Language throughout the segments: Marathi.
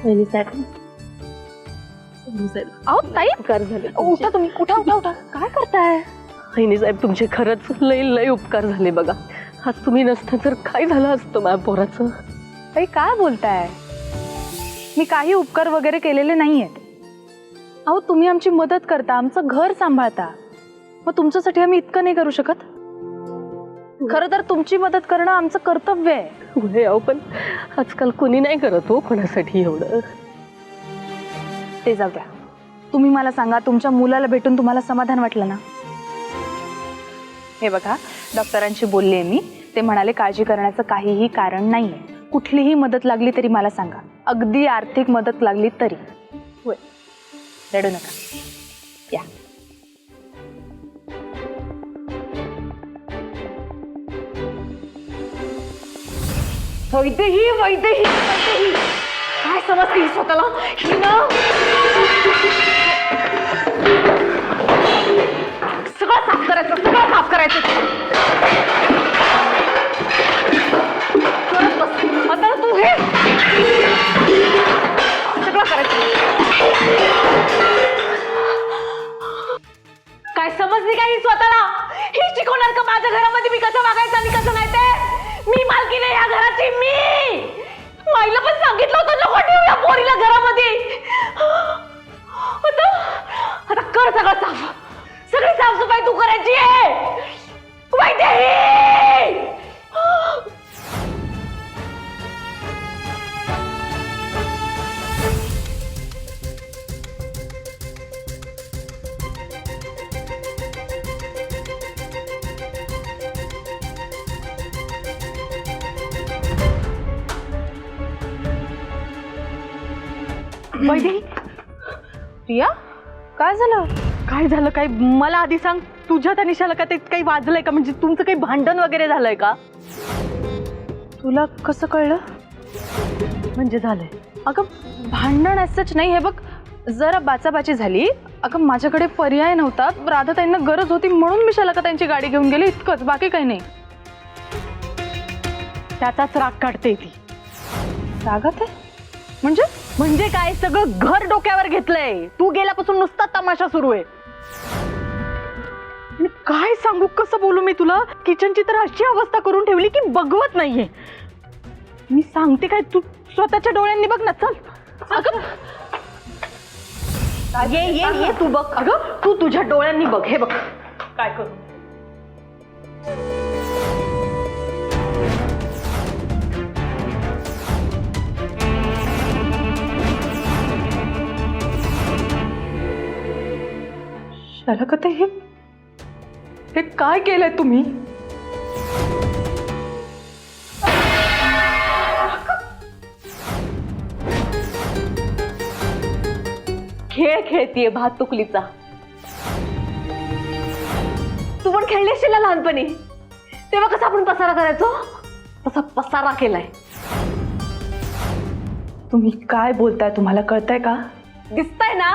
वहिनी साहेब, अहो ताई, उपकार झाले उठा तुम्ही, उठा उठा उठा. काय करताय? वहिनी साहेब, तुमचे खरंच लय लय उपकार झाले बघा. आज तुम्ही नसता तर काय झालं असतं माझ्या पोराचं. ताई काय बोलताय? मी काही उपकार वगैरे केलेले नाहीयेत. अहो तुम्ही आमची मदत करता, आमचं घर सांभाळता, मग तुमच्यासाठी आम्ही इतकं नाही करू शकत? खरं तर तुमची मदत करणं आमचं कर्तव्य आहे. होय, अहो पण आजकाल कोणी नाही करत हो कोणासाठी एवढं. ते जाऊ द्या. तुम्ही मला सांगा, तुमच्या मुलाला भेटून तुम्हाला समाधान वाटलं ना? हे बघा, डॉक्टरांशी बोलले मी, ते म्हणाले काळजी करण्याचं काहीही कारण नाहीये. कुठलीही मदत लागली तरी मला सांगा, अगदी आर्थिक मदत लागली तरी. होय, रडू नका, या. वैदेही वैदेही वैदेही, काय समजते ही स्वतःला? ही ना सगळं साफ करायचं, सगळं साफ करायचं. करत बस. आता तू हे सगळं करायचं. काय समजली का ही स्वतःला? ही शिकवणार का माझ्या घरामध्ये मी कसं वागायचं आणि कसं नाही ते? मी मालकी नाही या घराची. मी माईला पण सांगितलं होतं नको ठेवू या पोरीला घरामध्ये. आता कर सगळं साफ, सगळी साफसफाई तू करायची आहे. वैदेही, वैदेही, प्रिया, काय झालं? काय झालं? काय मला आधी सांग. तुझ्या त्या निशाला का ते काही वाजलंय का? म्हणजे तुमचं काही भांडण वगैरे झालंय का? तुला कसं कळलं? म्हणजे झालंय. अगं भांडण असंच नाही. हे बघ, जरा बाचाबाची झाली. अगं माझ्याकडे पर्याय नव्हता, राधाताईंना गरज होती म्हणून मी शालका त्यांची गाडी घेऊन गेले, इतकंच, बाकी काही नाही. त्याचाच राग काढते ती. रागात आहे? म्हणजे काय, सगळं घर डोक्यावर घेतलंय. तू गेल्यापासून नुसता तमाशा सुरू आहे. मी काय सांगू, कसं बोलू मी तुला? किचनची तर अशी अवस्था करून ठेवली की बघवत नाहीये. मी सांगते काय, तू स्वतःच्या डोळ्यांनी बघ ना. चल. अगं ये ये ये, तू बघ. अगं तू तुझ्या डोळ्यांनी बघ. हे बघ काय करू. शालका, हे काय केलंय तुम्ही? खेळ खेळतीये भातुकलीचा. तू पण खेळली असशील ना लहानपणी. तेव्हा कसा आपण पसारा करायचो, तसा पसारा केलाय. तुम्ही काय बोलताय? तुम्हाला कळतंय का? दिसताय ना,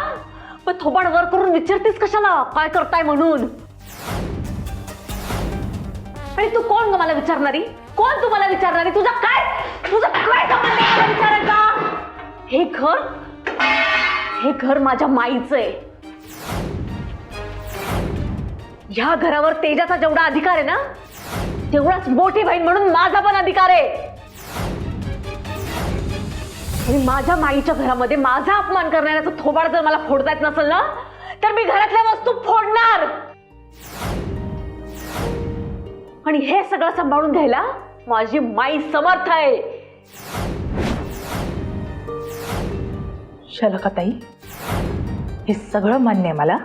पण थोबाड वर करून विचारतेस कशाला काय करताय म्हणून? आणि तू कोण ग मला विचारणारी? कोण तुम्हाला विचारणारी? तुझं काय संबंध आहे मला विचारायचा? हे घर माझ्या माईचं आहे. ह्या घरावर तेजाचा जेवढा अधिकार आहे ना, तेवढाच मोठी बहीण म्हणून माझा पण अधिकार आहे. आणि माझ्या माईच्या घरामध्ये माझा अपमान करण्याचा थोबाड जर मला फोडता येत नसेल ना, तर मी घरातल्या वस्तू फोडणार. आणि हे सगळं सांभाळून घ्यायला माझी माई समर्थ आहे. शालकाताई, हे सगळं मान्य आहे मला,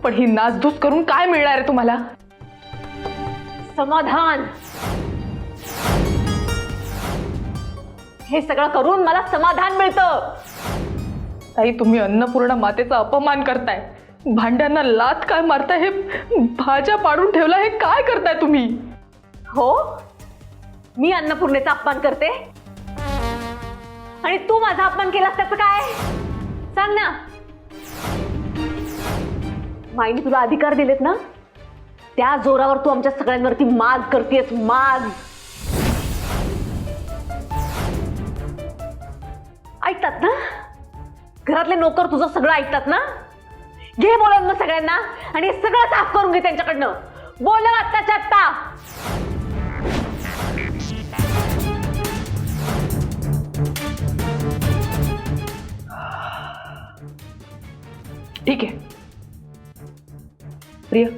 पण ही नासधूस करून काय मिळणार आहे तुम्हाला? समाधान. हे सगळं करून मला समाधान मिळतं. ताई, तुम्ही अन्नपूर्णा मातेचा अपमान करताय. भांड्यांना लाथ काय मारताय? हे भाज्या पाडून ठेवला, हे काय करताय तुम्ही? हो, मी अन्नपूर्णेचा अपमान करते आणि तू माझा अपमान केलास त्याचं काय? सांग ना. माईने तुला अधिकार दिलेत ना, त्या जोरावर तू आमच्या सगळ्यांवरती माज करतेस. माज. ऐकतात ना? घरातले नोकर तुझं सगळं ऐकतात ना? घे बोलावून मग सगळ्यांना आणि हे सगळं साफ करून घे त्यांच्याकडनं. बोलव आत्ताच्या आत्ता. ठीक आहे. प्रिया,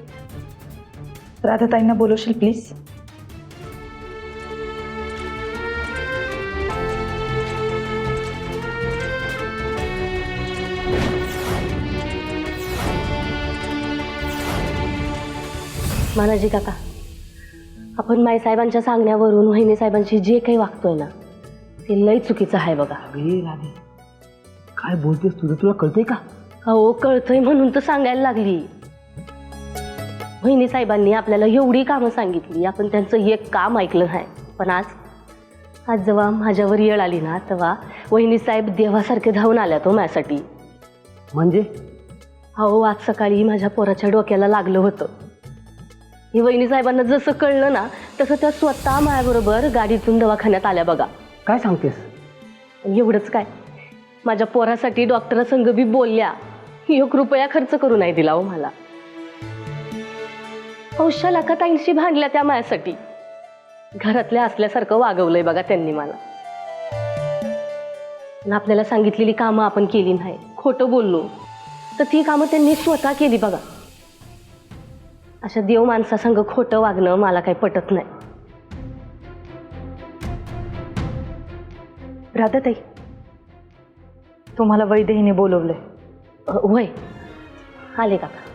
राधाताईंना बोलवशील प्लीज. मानाजी काका, आपण माईसाहेबांच्या सांगण्यावरून वहिनी साहेबांशी जे काही वागतोय ना ते लय चुकीचं आहे बघा. अरे राधे, काय बोलतेस तुझं तुला कळतंय का? अहो कळतंय म्हणून तर सांगायला लागली. वहिनी साहेबांनी आपल्याला एवढी कामं सांगितली, आपण त्यांचं एक काम ऐकलं नाही. पण आज जेव्हा माझ्यावर येळ आली ना तेव्हा वहिनी साहेब देवासारखे धावून आल्या तो माझ्यासाठी. म्हणजे अहो आज सकाळी माझ्या पोराच्या डोक्याला लागलं होतं. ही वहिनी साहेबांना जसं कळलं ना तसं त्या स्वतः माझ्याबरोबर गाडीतून दवाखान्यात आल्या बघा. काय सांगतेस? आणि एवढंच काय, माझ्या पोरासाठी डॉक्टरासंग बी बोलल्या. 1 रुपया खर्च करू नाही दिला हो मला. औषधाला भांडल्या त्या माझ्यासाठी. घरातल्या असल्यासारखं वागवलंय बघा त्यांनी मला. आणि आपल्याला सांगितलेली कामं आपण केली नाही, खोटं बोललो तर ती कामं त्यांनी स्वतः केली बघा. अशा देव माणसासंग खोटं वागणं मला काही पटत नाही. राधाताई, तुम्हाला वैदेहीने बोलवलंय. होय, आले काका.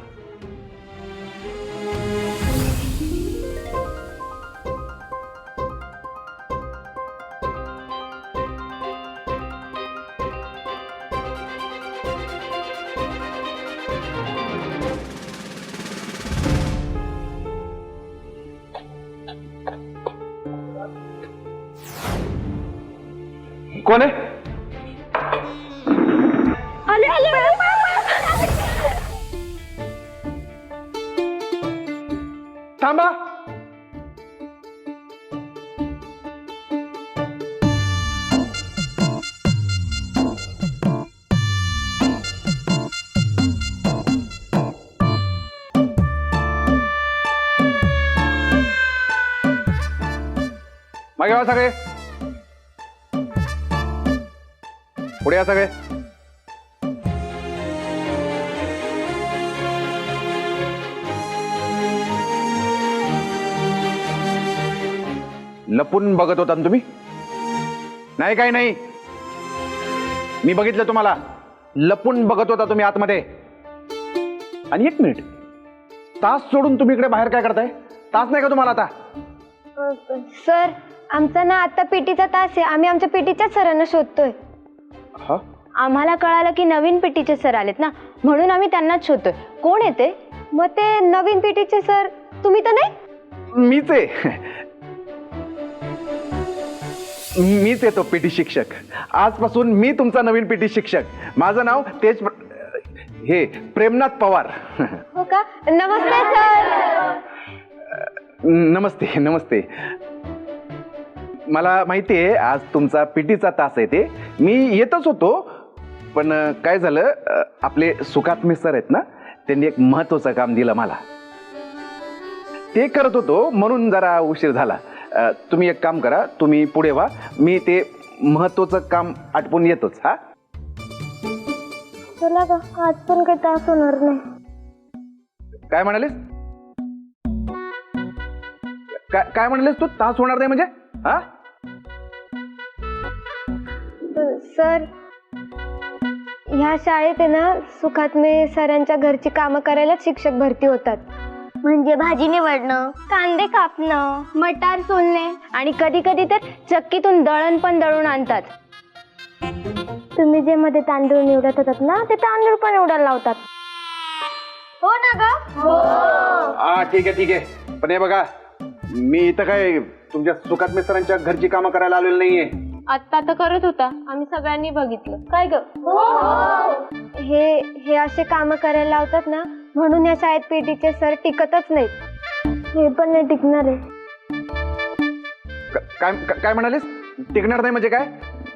कोण आहे? आले आले. थांबा. मागे वा सगळे, पुढे या सगळे. लपून बघत होता ना तुम्ही? नाही काही नाही, मी बघितलं तुम्हाला. लपून बघत होता तुम्ही आतमध्ये. आणि 1 मिनिट, तास सोडून तुम्ही इकडे बाहेर काय करताय? तास नाही का तुम्हाला आता? सर, आमचा ना आता पीटीचा तास आहे. आम्ही आमच्या पीटीच्या सरांना शोधतोय. हा, आम्हाला कळालं की नवीन पीटीचे सर आलेत ना, म्हणून आम्ही त्यांनाच शोधतोय. कोण येते? मग ते नवीन पीटीचे सर तुम्ही तर नाही? मीच आहे. मीच येतो पीटी शिक्षक. आजपासून मी तुमचा नवीन पीटी शिक्षक. माझं नाव हे प्रेमनाथ पवार. हो का? नमस्ते सर. नमस्ते नमस्ते. मला माहिती आहे आज तुमचा पीटीचा तास आहे. ते मी येतच होतो, पण काय झालं, आपले सुखात्मे सर आहेत ना, त्यांनी एक महत्वाचं काम दिलं मला. ते करत होतो म्हणून जरा उशीर झाला. तुम्ही एक काम करा, तुम्ही पुढे व्हा, मी ते महत्वाचं काम आटपून येतोच. हा, चला का, आज पण काही तास होणार नाही. काय म्हणालीस? काय म्हणालीस तू? तास होणार नाही म्हणजे? हा सर, ह्या शाळेत आहे ना, सुखात्मे सरांच्या घरची कामं करायला शिक्षक भरती होतात. म्हणजे भाजी निवडणं, कांदे कापणं, मटार सोलणे आणि कधी कधी तर चक्कीतून दळण पण दळून आणतात. तुम्ही जे मध्ये तांदूळ निवडत होतात ना, ते तांदूळ पण निवडायला लावतात. हो ना ग? हा, ठीक आहे ठीक आहे. पण हे बघा, मी इथं काय तुमच्या सुखात्मे सरांच्या घरची कामं करायला आलेलो नाहीये. आत्ता तर करत होता, आम्ही सगळ्यांनी बघितलं. काय ग? हे असे काम करायला लावतात ना, म्हणून या शाळेत पीटीचे सर टिकतच नाहीत. हे पण नाही टिकणार आहे. काय म्हणालीस? टिकणार नाही म्हणजे काय?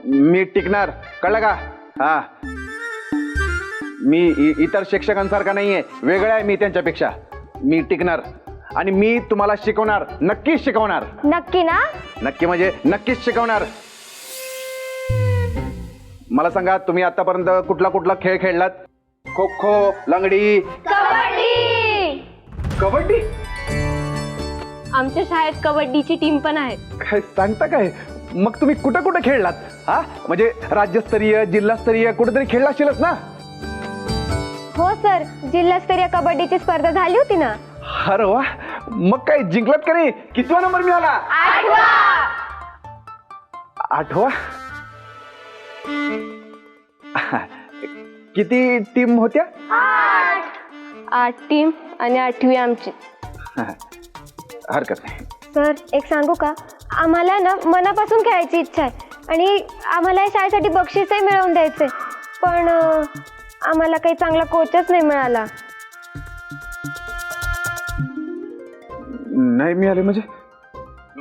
मी टिकणार. कळलं का? हा, मी इतर शिक्षकांसारखा नाहीये, वेगळा आहे मी त्यांच्यापेक्षा. मी टिकणार आणि मी तुम्हाला शिकवणार, नक्कीच शिकवणार. नक्की ना? नक्की म्हणजे नक्कीच शिकवणार. मला सांगा, तुम्ही आतापर्यंत कुठला कुठला खेळ खेळलात? खो खो, लंगडी, कबड्डी. कबड्डी? आमच्या शाळेत कबड्डीची टीम पण आहे. काय सांगता काय? मग तुम्ही कुठं कुठं खेळलात? हा, म्हणजे राज्यस्तरीय, जिल्हास्तरीय कुठेतरी खेळला असेलच ना? हो सर, जिल्हास्तरीय कबड्डीची स्पर्धा झाली होती ना. अरे वा, मग काय जिंकलात का नाही? कितवा नंबर मिळाला? 8वा. किती टीम होत्या? 8 टीम आणि 8वी आमची. हरकत नाही. सर, एक सांगू का? आम्हाला ना मनापासून खेळायची इच्छा आहे आणि आम्हाला या शाळेसाठी बक्षीसही मिळवून द्यायचंय, पण आम्हाला काही चांगला कोचच नाही मिळाला. नाही मिळाले म्हणजे?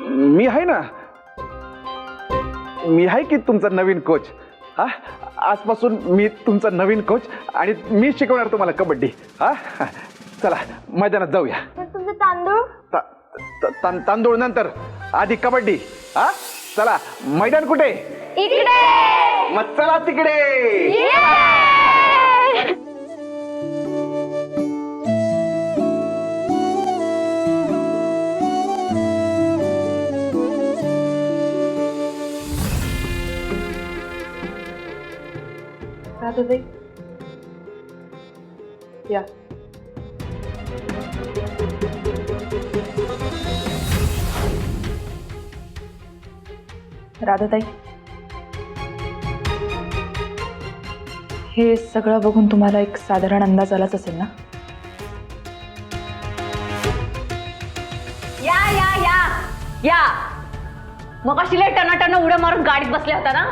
मी आहे ना, मी आहे की तुमचा नवीन कोच. हा, आजपासून मी तुमचा नवीन कोच आणि मी शिकवणार तुम्हाला कबड्डी. हा, चला मैदानात जाऊया. तुमचं तांदूळ? तांदूळ नंतर, आधी कबड्डी. हा, चला. मैदान कुठे? इकडे. मग चला तिकडे. या. राधाताई, हे सगळं बघून तुम्हाला एक साधारण अंदाज आलाच असेल ना? या या या या. मग अशी लय टनाटना उड्या मारून गाडीत बसल्या होता ना?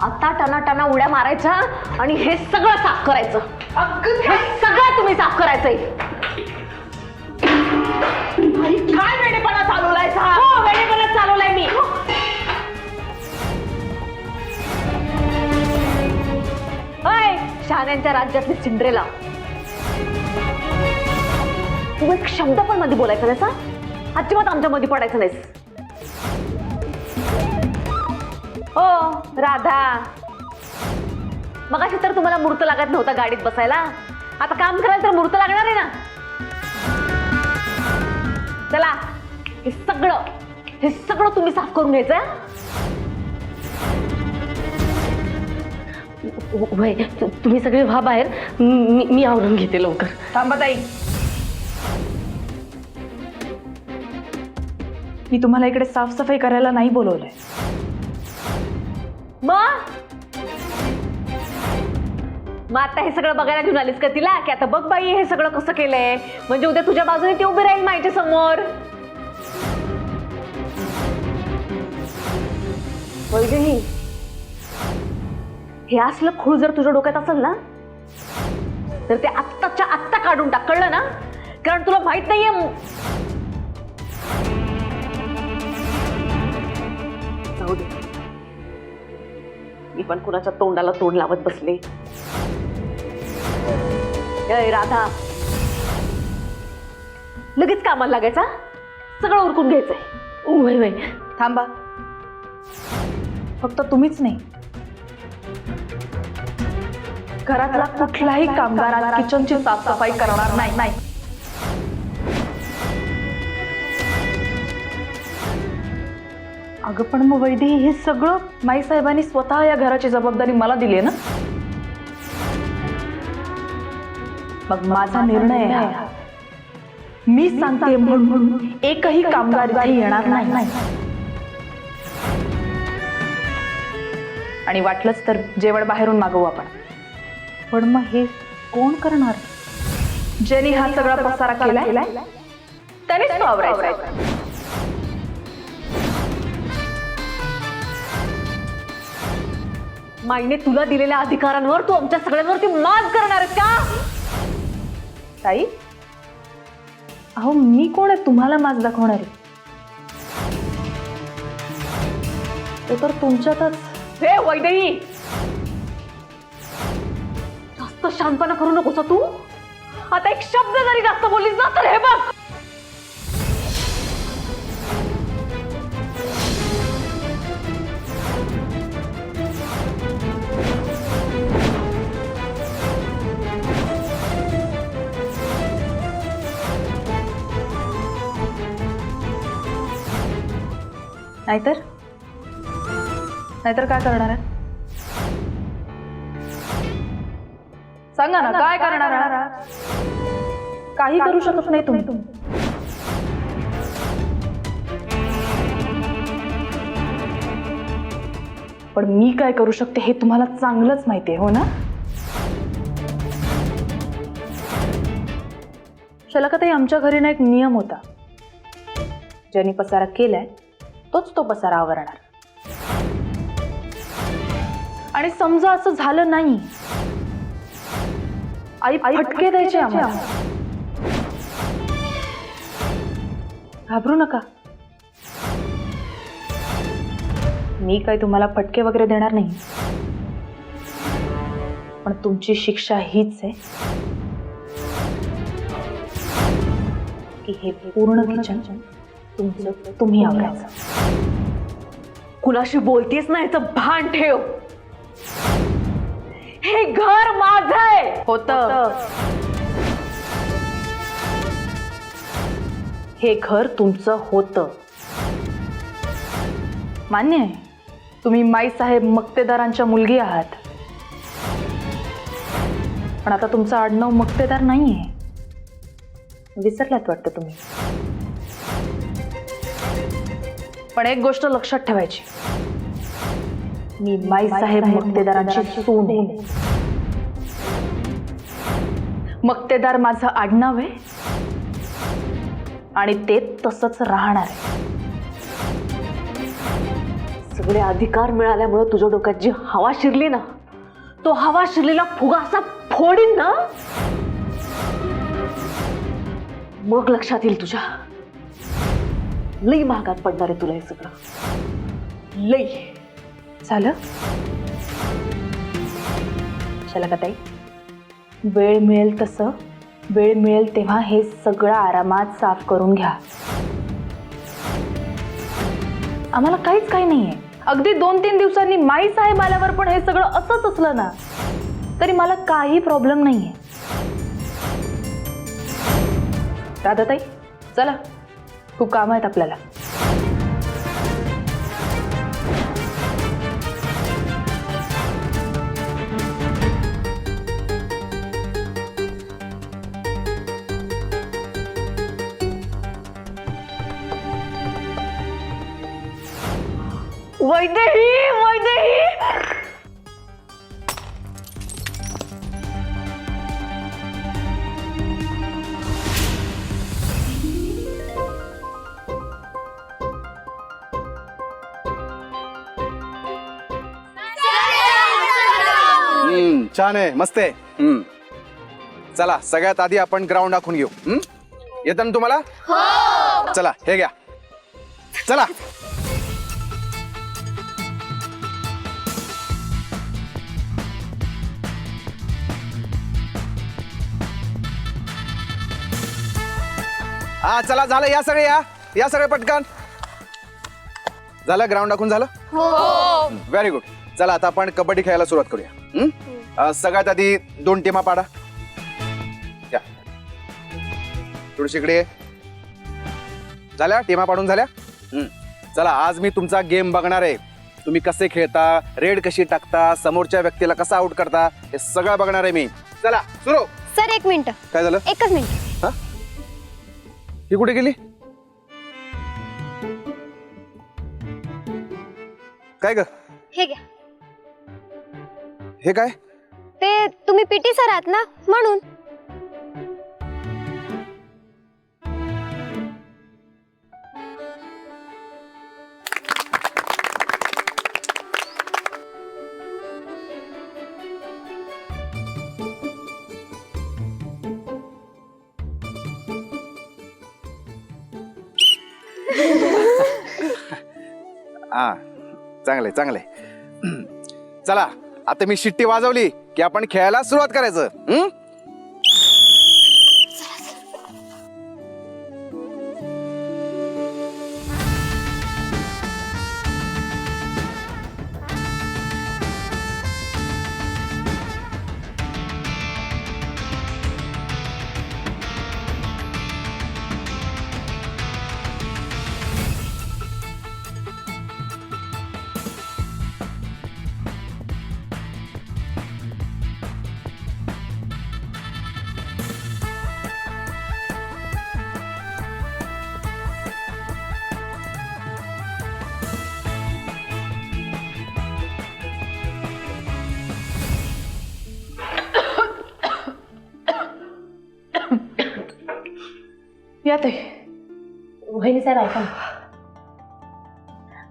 आता टनाटना उड्या मारायच्या आणि हे सगळं साफ करायचं. हे सगळं तुम्ही साफ करायचंय. काय वेडेपणा चालवलाय? हो, वेडेपणा चालवलाय मी. अय, शहाण्यांच्या राज्यातली सिंड्रेला, तू एक शब्द पण मध्ये बोलायचा नाहीस. हा, अजिबात आमच्या मध्ये पडायचं नाहीस. हो राधा, मगाशी तर तुम्हाला मुहूर्त लागत नव्हता गाडीत बसायला, आता काम करायला तर मुहूर्त लागणार आहे ना. चला, हे सगळं तुम्ही साफ करून घ्यायचं. तुम्ही सगळे व्हा बाहेर, मी आवरून घेते लवकर. थांबा ताई, मी तुम्हाला इकडे साफसफाई करायला नाही बोलवलंय. मग आता हे सगळं बघायला घेऊन आलीस का तिला, की आता बघ बाई हे सगळं कसं केलंय, म्हणजे उद्या तुझ्या बाजूने ती उभी राहील माझ्या समोर. वैदेही, हे असलं खूळ जर तुझ्या डोक्यात असेल ना, तर ते आत्ताच्या आत्ता काढून टाक, कळलं ना? कारण तुला माहित नाहीये. जाऊ दे, मी पण कुणाच्या तोंडाला तोंड लावत बसले. राधा, लगेच कामाला लागायचा, सगळं उरकून घ्यायचंय. वय वय. थांबा, फक्त तुम्हीच नाही, घरातला कुठलाही कामगार आज किचनची साफसफाई करणार नाही. अगं पण मग वैदी, हे सगळं माई साहेबांनी स्वतः या घराची जबाबदारी मला दिली आहे ना. मग माझा निर्णय आहे, मी सांगते म्हणून एकही कामगार इथे येणार नाही. आणि वाटलंच तर जेवण बाहेरून मागवू आपण. पण मग हे कोण करणार? ज्यांनी हा सगळा पसारा केलाय त्यानेच तो आवरायचा. माईने तुला दिलेल्या अधिकारांवर तू आमच्या सगळ्यांवरती मात करणार आहेस का? ताई, अहो मी कोण आहे तुम्हाला माज दाखवणारी? तो तर तुमच्यातच. हे वैदेही, जास्त शांतपणा करू नकोस हं तू. आता एक शब्द जरी जास्त बोललीस ना तर हे बघ. नाहीतर नाहीतर काय करणार आहे? सांगा ना, काय करणार आहात? काही करू शकत नाही तुम्ही. पण मी काय करू शकते हे तुम्हाला चांगलंच माहिती आहे, हो ना? शलाकाताई, आमच्या घरी ना एक नियम होता. ज्यांनी पसारा केलाय तोच तो पसारा आवरणार. आणि समजा असं झालं नाही, आई फटके द्यायचे आम्हाला. घाबरू नका, मी काय तुम्हाला फटके वगैरे देणार नाही. पण तुमची शिक्षा हीच आहे की हे पूर्ण किचन तुमचं तुम्ही आवरायचं. कुणाशी बोलतीस ना याचं भान ठेव. हे घर माझंय. होतं. हे घर तुमचं होतं, मान्य आहे. तुम्ही माईसाहेब मक्तेदारांच्या मुलगी आहात. पण आता तुमचं आडनाव मक्तेदार नाहीये, विसरलात वाटतं तुम्ही. पण एक गोष्ट लक्षात ठेवायची, मी माईसाहेब मक्तेदारांची सून आहे. मक्तेदार माझं आडनाव आहे आणि ते तसंच राहणार आहे. सगळे अधिकार मिळाल्यामुळे तुझ्या डोक्यात जी हवा शिरली ना, तो हवा शिरलेला फुगा असा फोडीन ना, मग लक्षात येईल तुझ्या. लई महागात पडणार आहे तुला हे सगळं. लई. झालं? शलाकाताई, वेळ मिळेल तसं, वेळ मिळेल तेव्हा हे सगळं आरामात साफ करून घ्या. आम्हाला काहीच काही नाहीये. अगदी 2-3 दिवसांनी माई साहेब आल्यावर पण हे सगळं असंच असलं ना तरी मला काही प्रॉब्लेम नाहीये. राधाताई, चला, खूप काम आहेत आपल्याला. वैदेही, वैदेही. छान आहे, मस्त आहे. चला, सगळ्यात आधी आपण ग्राउंड आखून घेऊ. येतं ना तुम्हाला? चला, हे घ्या. चला. हा, चला, झालं. या सगळे, या सगळे पटकन. झालं, ग्राउंड आखून झालं? Very good. चला, आता आपण कबड्डी खेळायला सुरुवात करूया. सगळ्यात आधी 2 टीमा पाडा. या, थोडीशी इकडे. झाल्या टीमा पाडून झाल्या? चला, आज मी तुमचा गेम बघणार आहे. तुम्ही कसे खेळता, रेड कशी टाकता, समोरच्या व्यक्तीला कसा आउट करता, हे सगळं बघणार आहे मी. चला, सुरू. Sir, 1 minute. काय झालं? 1च मिनिट. ही कुठे गेली? काय ग? हे घ्या. हे काय? ते तुम्ही पीटी सर आहात ना, म्हणून. हा, चांगलंय, चांगलंय. चला, आता मी शिट्टी वाजवली की आपण खेळायला सुरुवात करायचं. हं? यात आहे. वहिनी साहेब ऐका ना,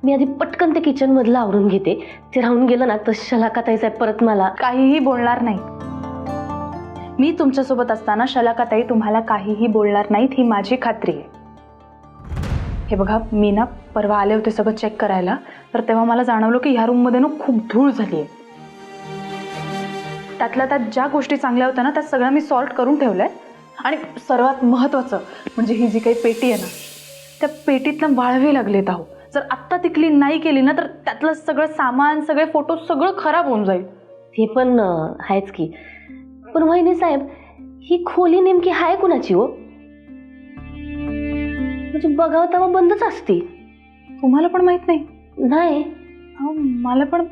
मी आधी पटकन ते किचन मधलं आवरून घेते. ते राहून गेलं ना तर शलाकाताई साहेब परत मला काहीही बोलणार नाही. मी तुमच्यासोबत असताना शलाकाताई तुम्हाला काहीही बोलणार नाहीत, ही माझी खात्री आहे. हे बघा, मी ना परवा आले होते सगळं चेक करायला, तर तेव्हा मला जाणवलं की ह्या रूममध्ये ना खूप धूळ झाली आहे. त्यातल्या त्यात ज्या गोष्टी चांगल्या होत्या ना त्या सगळ्या मी सॉर्ट करून ठेवलंय. आणि सर्वात महत्त्वाचं म्हणजे ही जी काही पेटी आहे ना, त्या पेटीतनं वाळवे लागलेत आहो. जर आत्ता ती क्लीन नाही केली ना तर त्यातलं सगळं सामान, सगळे फोटो सगळं खराब होऊन जाईल. ते पण आहेच की. पण वहिनी साहेब, ही खोली नेमकी आहे कुणाची हो? म्हणजे बघावं तेव्हा बंदच असते. तुम्हाला पण माहित नाही? नाही. अहो, मला पण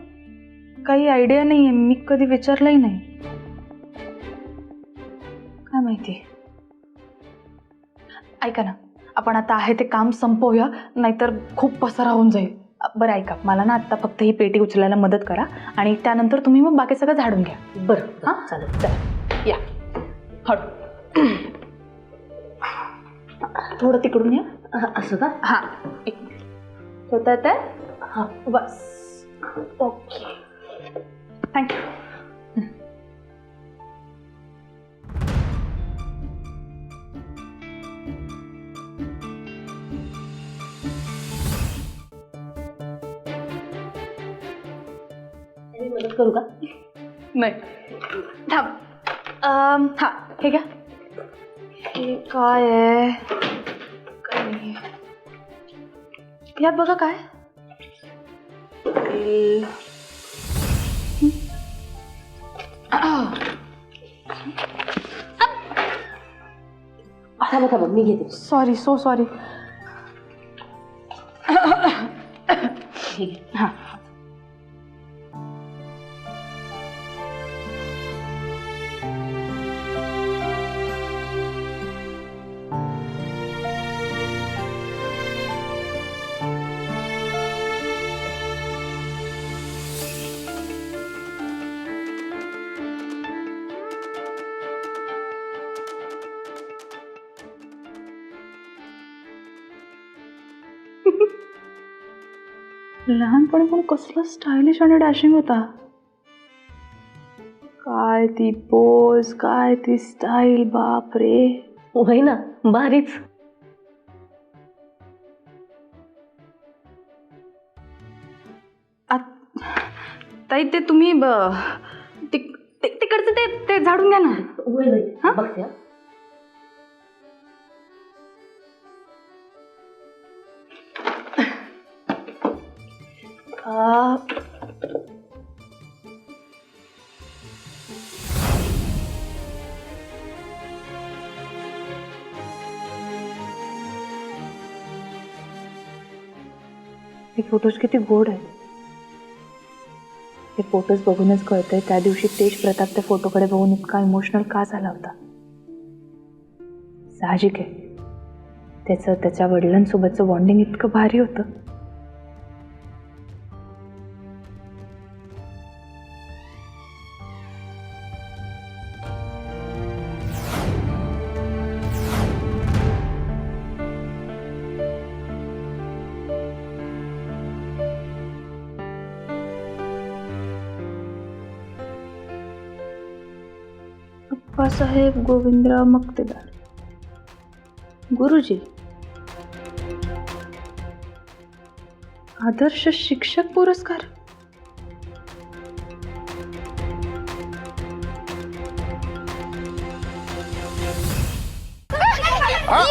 काही आयडिया नाही आहे, मी कधी विचारलंही नाही. काय माहिती. ऐका ना, आपण आता आहे ते काम संपवूया, नाहीतर खूप पसारा होऊन जाईल. बरं ऐका, मला ना आत्ता फक्त ही पेटी उचलायला मदत करा आणि त्यानंतर तुम्ही मग बाकी सगळं झाडून घ्या. बरं. हां चालेल. चला या, हळू. थोडं तिकडून या. असं का? हां, एक होतं ते. हां. बस. Okay, thank you. मदत करू का? नाही, थांब. हां, हे घ्या. हे काय आहे? काय नाही. यात बघा काय. थांबा थांबा, मी घेते. Sorry, so sorry. हे घे. हां. लहानपणी पण कसला स्टायलिश आणि डॅशिंग होता. काय ती पोज, काय ती स्टाईल, बाप रे. होय ना, भारीच. ताई, ते तुम्ही तिकडचं ते झाडून घ्या ना. होय होय. हा? बघते. हे फोटोज किती गोड आहेत. हे फोटोज बघूनच कळतंय त्या दिवशी तेज प्रताप त्या फोटोकडे बघून इतका इमोशनल का झाला होता. साहजिक आहे, त्याचं त्याच्या वडिलांसोबतचं बॉन्डिंग इतकं भारी होतं. अप्पासाहेब गोविंदराव मक्तेदार, गुरुजी, आदर्श शिक्षक पुरस्कार. हा?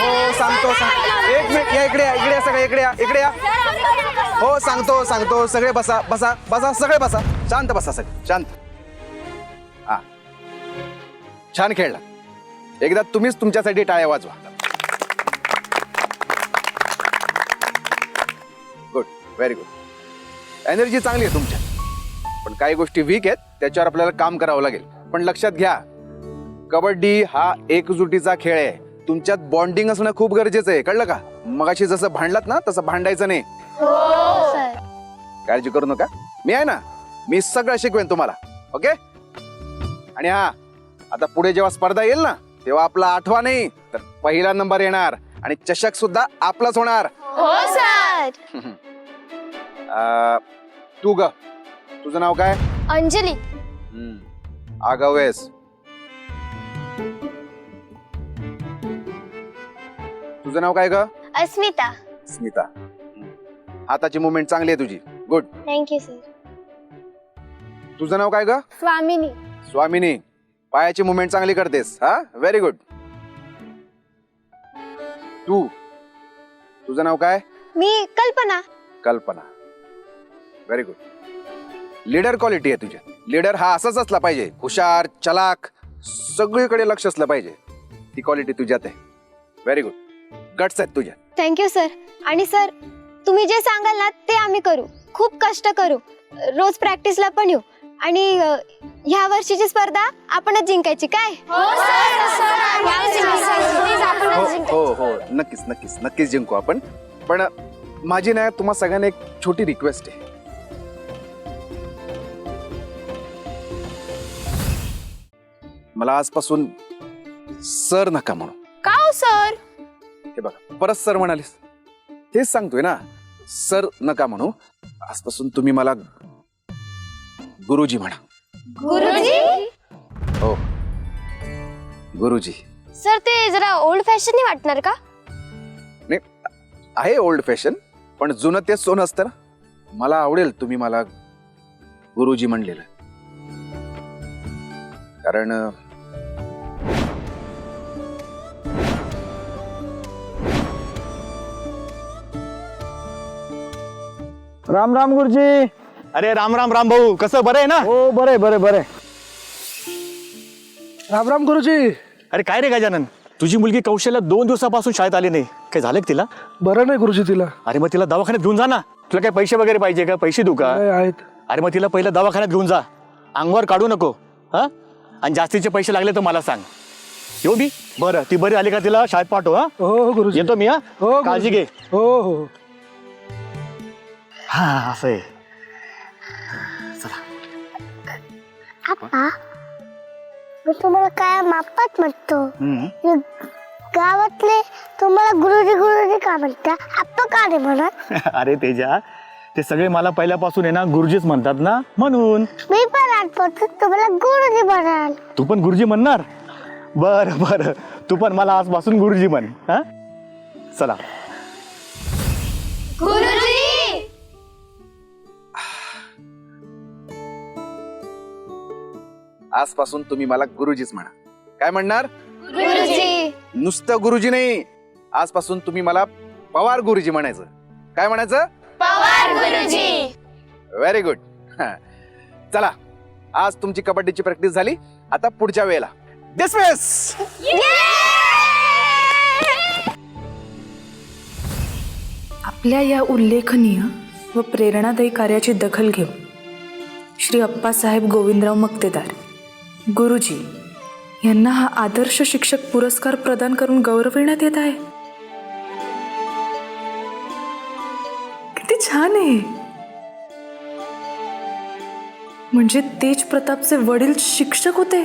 हो सांगतो एक मिनिट या, इकडे या, इकडे या, सगळे इकडे या, इकडे या. हो सांगतो सगळे बसा बसा बसा, सगळे बसा, शांत बसा, सगळे शांत. हा छान खेळला. एकदा तुम्हीच तुमच्यासाठी टाळ्या वाजवा. Good, very good. एनर्जी चांगली आहे तुमच्या, पण काही गोष्टी वीक आहेत, त्याच्यावर आपल्याला काम करावं लागेल. पण लक्षात घ्या, कबड्डी हा एकजुटीचा खेळ आहे. तुमच्यात बॉन्डिंग असणं खूप गरजेचं आहे, कळलं का? मगाशी जसं भांडलात ना तसं भांडायचं नाही. काळजी करू नका, मी आहे ना, मी सगळं शिकवेन तुम्हाला. ओके? आणि हा, आता पुढे जेव्हा स्पर्धा येईल ना, तेव्हा आपला 8वा नाही तर पहिला नंबर येणार आणि चषक सुद्धा आपलाच होणार. तू ग, तुझं नाव काय? अंजली. आगाऊ आहेस. तुझं नाव काय ग? अस्मिता. स्मिता. हाताची मुवमेंट चांगली आहे तुझी. गुड. Thank you sir. तुझं नाव काय ग? स्वामिनी. स्वामिनी. पायाची मुवमेंट चांगली करतेस. हा, व्हेरी गुड. तुझं नाव काय? मी कल्पना. कल्पना. Very good. लीडर क्वालिटी आहे तुझ्या. लीडर हा असाच असला पाहिजे, हुशार, चलाक, सगळीकडे लक्ष असलं पाहिजे. ती क्वालिटी तुझ्यात आहे. Very good. गट्स आहेत तुझ्या. Thank you sir. आणि सर, तुम्ही जे सांगाल ना ते आम्ही करू, खूप कष्ट करू, रोज प्रॅक्टिसला पण येऊ आणि ह्या वर्षीची स्पर्धा आपणच जिंकायची. काय? हो हो, नक्कीच नक्कीच नक्कीच जिंकू आपण. पण माझी ना तुम्हा सगळ्यांना एक छोटी रिक्वेस्ट आहे. मला आजपासून सर नका म्हणू. का हो सर? हे बघा, परत सर म्हणालीस, तेच सांगतोय ना, सर नका म्हणू. आजपासून तुम्ही मला गुरुजी म्हणा. गुरुजी? हो, गुरुजी. सर, ते जरा ओल्ड फॅशन नाही वाटणार का? नाही, आहे ओल्ड फॅशन, पण जुनं तेच सोनं असतं ना. मला आवडेल तुम्ही मला गुरुजी म्हणलेलं, कारण राम राम गुरुजी. अरे राम राम राम भाऊ, कसं बरं आहे ना? हो बरे बरे बरे. राम राम गुरुजी. अरे काय रे गजानन, तुझी मुलगी कौशल्या 2 दिवसापासून शाळेत आली नाही, काय झालं का तिला? बरं नाही गुरुजी तिला. अरे मग तिला दवाखान्यात घेऊन जा ना. तुला काय पैसे वगैरे पाहिजे का? पैसे देऊ का? काय आहेत? अरे मग तिला पहिलं दवाखान्यात घेऊन जा, अंगावर काढू नको. हा, आणि जास्तीचे पैसे लागले तर मला सांग. येऊ मी. बरं, ती बरी आली का तिला शाळेत पाठव. हा हो हो गुरुजी. येतो मी. हा, हो काळजी घे. हो हो. हा असं आहे. आप्पा, मी तुम्हाला काय मापात म्हणतो. हम्म. गावातले तुम्हाला गुरुजी गुरुजी का म्हणता? आप्पा का नाही म्हणत? अरे तेजा, ते सगळे मला पहिल्यापासून आहे ना गुरुजीच म्हणतात ना, म्हणून. मी पण आजपासून तुम्हाला गुरुजी म्हणाल. तू पण गुरुजी म्हणणार? बरं बरं, तू पण मला आजपासून गुरुजी म्हण. हा, चला. गुरुजी. आजपासून तुम्ही मला गुरुजीच म्हणा. काय म्हणणार? गुरुजी. नुसतं गुरुजी नाही, आजपासून तुम्ही मला पवार गुरुजी म्हणायचं. काय म्हणायचं? पवार गुरुजी. Very good. चला, आज तुमची कबड्डीची प्रॅक्टिस झाली. आता पुढच्या वेळेला डिसमिस. आपल्या या उल्लेखनीय व प्रेरणादायी कार्याची दखल घेऊन श्री अप्पासाहेब गोविंदराव मक्तेदार गुरुजी यांना हा आदर्श शिक्षक पुरस्कार प्रदान करून गौरविण्यात येत आहे. किती छान आहे. म्हणजे तेज प्रतापचे वडील शिक्षक होते.